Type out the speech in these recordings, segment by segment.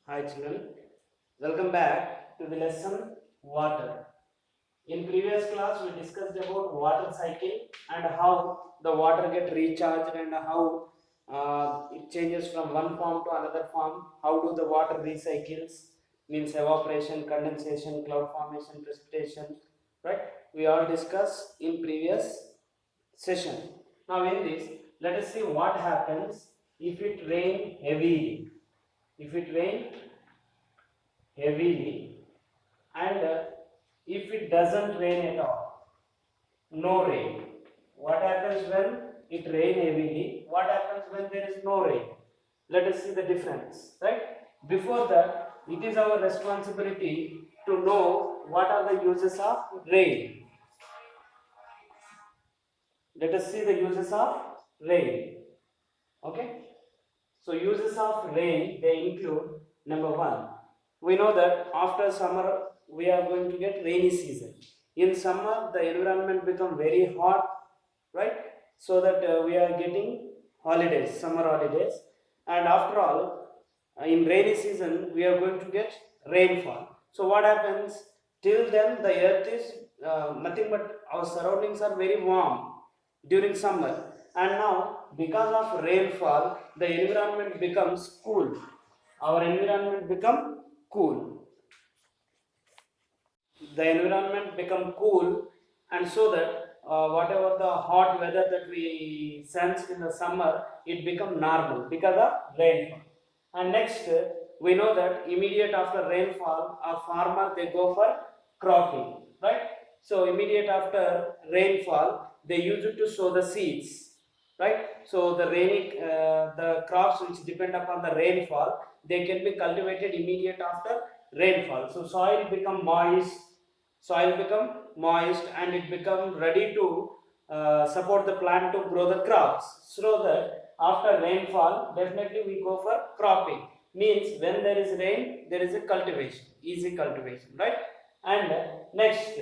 Hi children, welcome back to the lesson water. In previous class we discussed about water cycle and how the water get recharged and how it changes from one form to another form. How do the water recycles? Means evaporation, condensation, cloud formation, precipitation. Right? We all discussed in previous session. Now in this, let us see what happens if it rain heavily. If it rain heavily and if it doesn't rain at all, no rain. What happens when it rain heavily? What happens when there is no rain? Let us see the difference, right? Before that, it is our responsibility to know what are the uses of rain. Let us see the uses of rain. Okay? So uses of rain, they include number one. We know that after summer we are going to get rainy season. In summer the environment become very hot, right? So that we are getting holidays, summer holidays, and after all, in rainy season we are going to get rainfall. So what happens? Till then the earth is nothing but our surroundings are very warm during summer, and now because of rainfall the environment becomes cool. Our environment become cool. The environment become cool, and so that whatever the hot weather that we sense in the summer, it become normal because of rainfall. And next, we know that immediate after rainfall a farmer they go for cropping, right? So immediate after rainfall they use it to sow the seeds, right? So the crops which depend upon the rainfall, they can be cultivated immediate after rainfall. So soil become moist and it become ready to support the plant to grow the crops. So that after rainfall definitely we go for cropping. Means when there is rain there is a cultivation, easy cultivation, right? And next,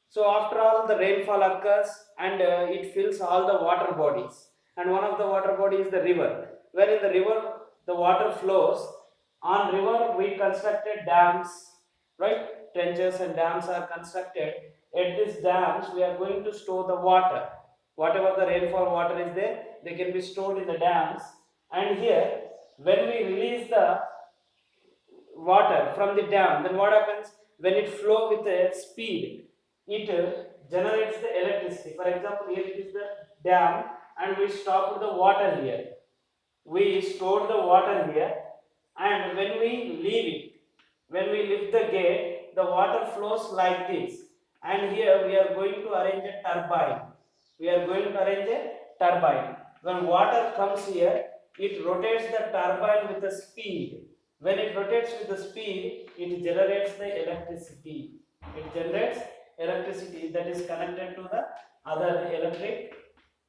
so after all the rainfall occurs and it fills all the water bodies, and one of the water body is the river. Where in the river the water flows, on river we constructed dams, right? Trenches and dams are constructed. At these dams we are going to store the water. Whatever the rainfall water is there, they can be stored in the dams. And here when we release the water from the dam, then what happens? When it flow with a speed, it generates the electricity. For example, here it is the dam and we stopped the water here. We stored the water here, and when we leave it, when we lift the gate, the water flows like this. And here we are going to arrange a turbine. We are going to arrange a turbine. When water comes here, it rotates the turbine with the speed. When it rotates with the speed, it generates the electricity. It generates electricity that is connected to the other electric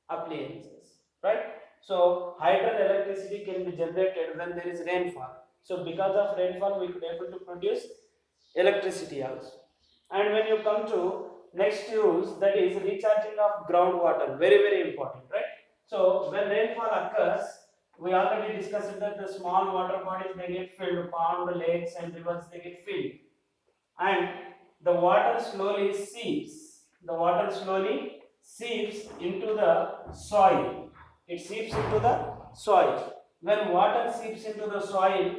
appliances, right? So hydroelectricity can be generated when there is rainfall. So because of rainfall we could able to produce electricity also. And when you come to next use, that is recharging of groundwater, very important, right? So when rainfall occurs, we already discussed that the small water bodies they get filled, pond, lakes and rivers they get filled, and the water slowly seeps. The water slowly seeps into the soil. It seeps into the soil. When water seeps into the soil,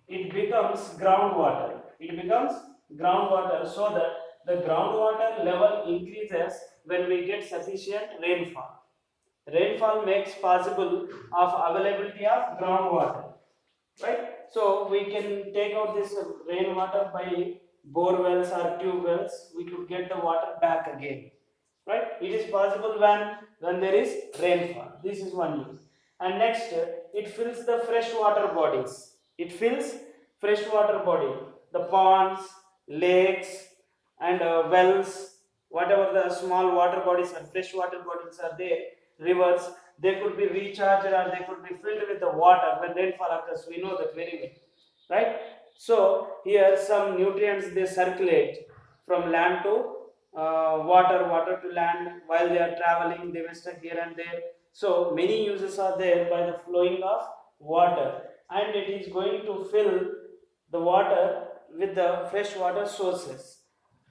it becomes groundwater. It becomes groundwater, so that the groundwater level increases when we get sufficient rainfall. Rainfall makes possible of availability of groundwater, right? So we can take out this rainwater by bore wells or tube wells. We could get the water back again, right? It is possible when there is rainfall. This is one use. And next, it fills the freshwater bodies. It fills freshwater body, the ponds, lakes, and wells, whatever the small water bodies and freshwater bodies are there, rivers, they could be recharged or they could be filled with the water when rainfall occurs. We know that very well, right? So here some nutrients they circulate from land to water to land. While they are traveling they may stuck here and there. So many uses are there by the flowing of water, and it is going to fill the water with the fresh water sources.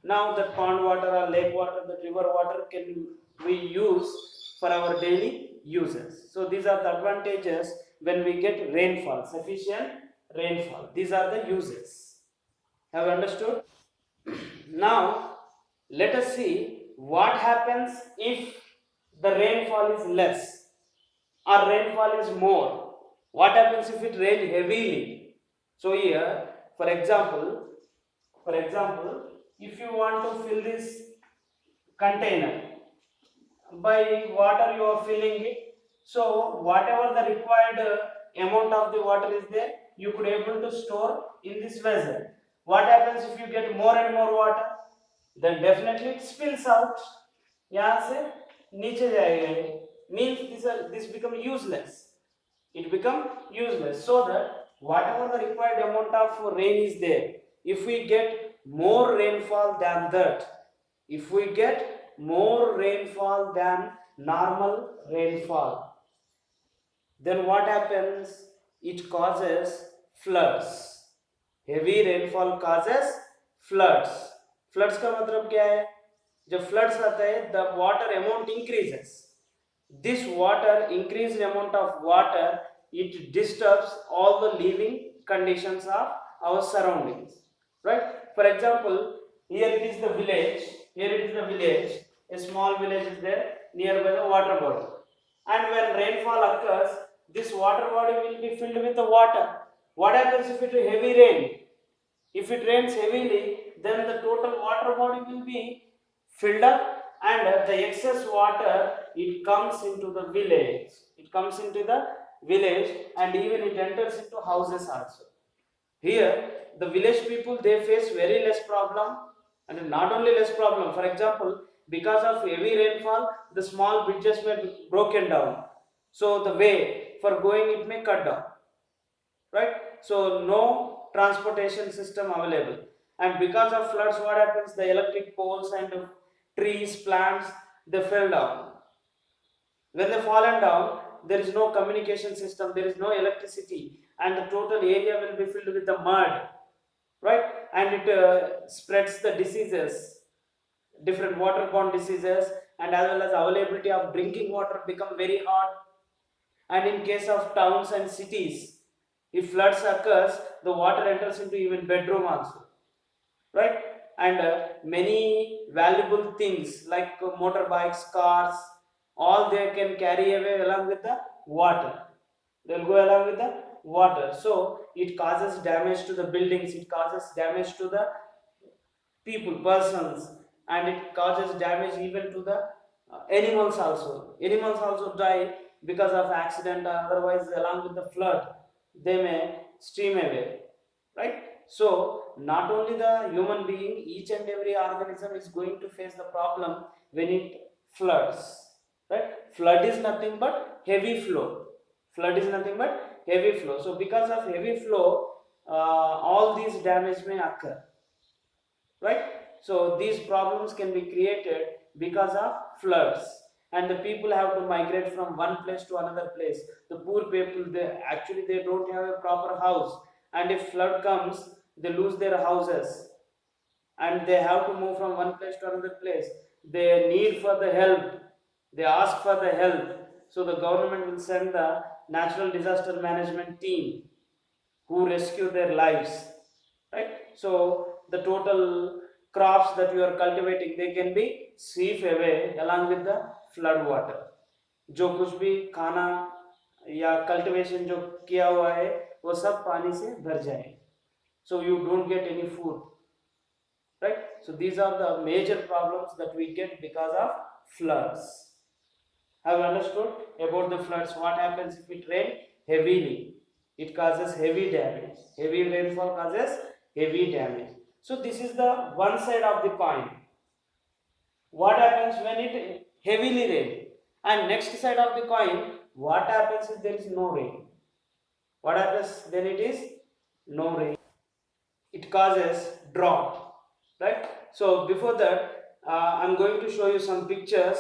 Now that pond water or lake water, the river water can we use for our daily uses. So these are the advantages when we get rainfall, sufficient rainfall. These are the uses. Have you understood? Now let us see what happens if the rainfall is less or rainfall is more. What happens if it rains heavily? So here, for example, if you want to fill this container, by water you are filling it. So whatever the required amount of the water is there, you could able to store in this vessel. What happens if you get more and more water? Then definitely it spills out. यहाँ से नीचे जाएगा, means this become useless. It become useless. So that whatever the required amount of rain is there, if we get more rainfall than that, if we get more rainfall than normal rainfall, then what happens? It causes floods. Heavy rainfall causes floods. Floods का मतलब क्या है? जब floods आता है, the water amount increases. This water, increased amount of water, it disturbs all the living conditions of our surroundings. Right? For example, here it is the village. Here it is the village. A small village is there nearby the water body. And when rainfall occurs, this water body will be filled with the water. What happens if it is heavy rain? If it rains heavily, then the total water body will be filled up, and the excess water, it comes into the village. It comes into the village, and even it enters into houses also. Here, the village people, they face very less problem, and not only less problem. For example, because of heavy rainfall, the small bridges were broken down. So the way for going it may cut down. Right? So no transportation system available. And because of floods, what happens? The electric poles and trees, plants, they fell down. When they fallen down, there is no communication system, there is no electricity, and the total area will be filled with the mud, right? And it spreads the diseases, different waterborne diseases, and as well as availability of drinking water become very hard. And in case of towns and cities, if floods occurs, the water enters into even bedroom also, right? And many valuable things like motorbikes, cars, all they can carry away along with the water. They will go along with the water. So it causes damage to the buildings, it causes damage to the people, persons, and it causes damage even to the animals also. Animals also die because of accident, or otherwise along with the flood they may stream away, right? So not only the human being, each and every organism is going to face the problem when it floods, right? Flood is nothing but heavy flow. Flood is nothing but heavy flow. So because of heavy flow, all these damage may occur, right? So these problems can be created because of floods, and the people have to migrate from one place to another place. The poor people, they don't have a proper house, and if flood comes, they lose their houses, and they have to move from one place to another place. They need for the help, they ask for the help. So the government will send the natural disaster management team who rescue their lives, right? So the total crops that you are cultivating, they can be swept away along with the flood water. जो कुछ भी खाना या cultivation जो किया हुआ है वो सब पानी से भर जाए. So you don't get any food, right? So these are the major problems that we get because of floods. Have you understood about the floods? What happens if it rains heavily? It causes heavy damage. Heavy rainfall causes heavy damage. So this is the one side of the coin. What happens when it heavily rains? And next side of the coin, what happens if there is no rain? What happens when it is no rain? It causes drought, right? So before that, I'm going to show you some pictures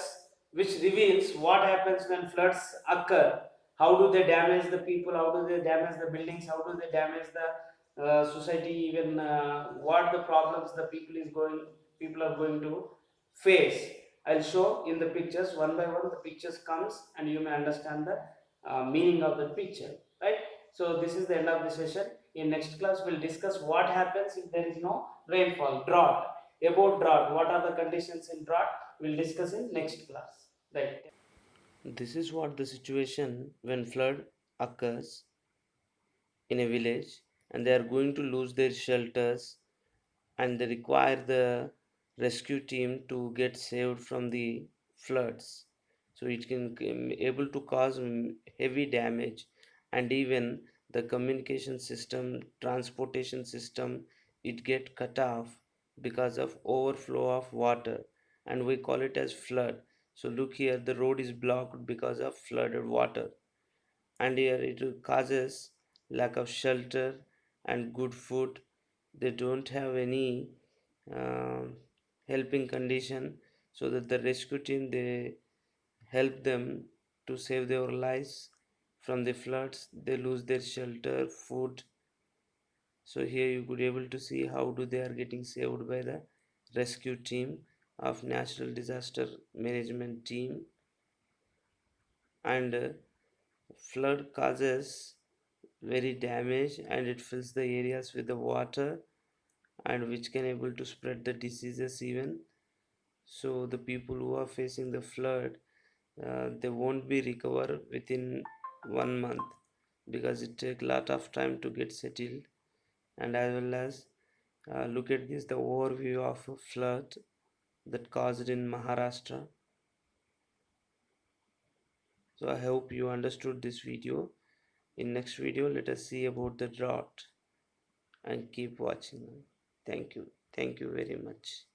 which reveals what happens when floods occur. How do they damage the people? How do they damage the buildings? How do they damage the society, even what the problems the people are going to face. I'll show in the pictures one by one. The pictures comes and you may understand the meaning of the picture, right? So this is the end of the session. In next class we'll discuss what happens if there is no rainfall, drought. About drought, what are the conditions in drought, we'll discuss in next class, right? This is what the situation when flood occurs in a village, and they are going to lose their shelters, and they require the rescue team to get saved from the floods. So it can able to cause heavy damage, and even the communication system, transportation system, it get cut off because of overflow of water, and we call it as flood. So look here, the road is blocked because of flooded water, and here it causes lack of shelter and good food. They don't have any um helping condition, so that the rescue team they help them to save their lives from the floods. They lose their shelter, food. So here you could able to see how do they are getting saved by the rescue team of natural disaster management team. And flood causes very damage, and it fills the areas with the water, and which can able to spread the diseases even. So the people who are facing the flood, they won't be recover within 1 month, because it take lot of time to get settled. And as well as look at this, the overview of a flood that caused in Maharashtra. So I hope you understood this video. In next video, let us see about the drought, and keep watching. Thank you very much.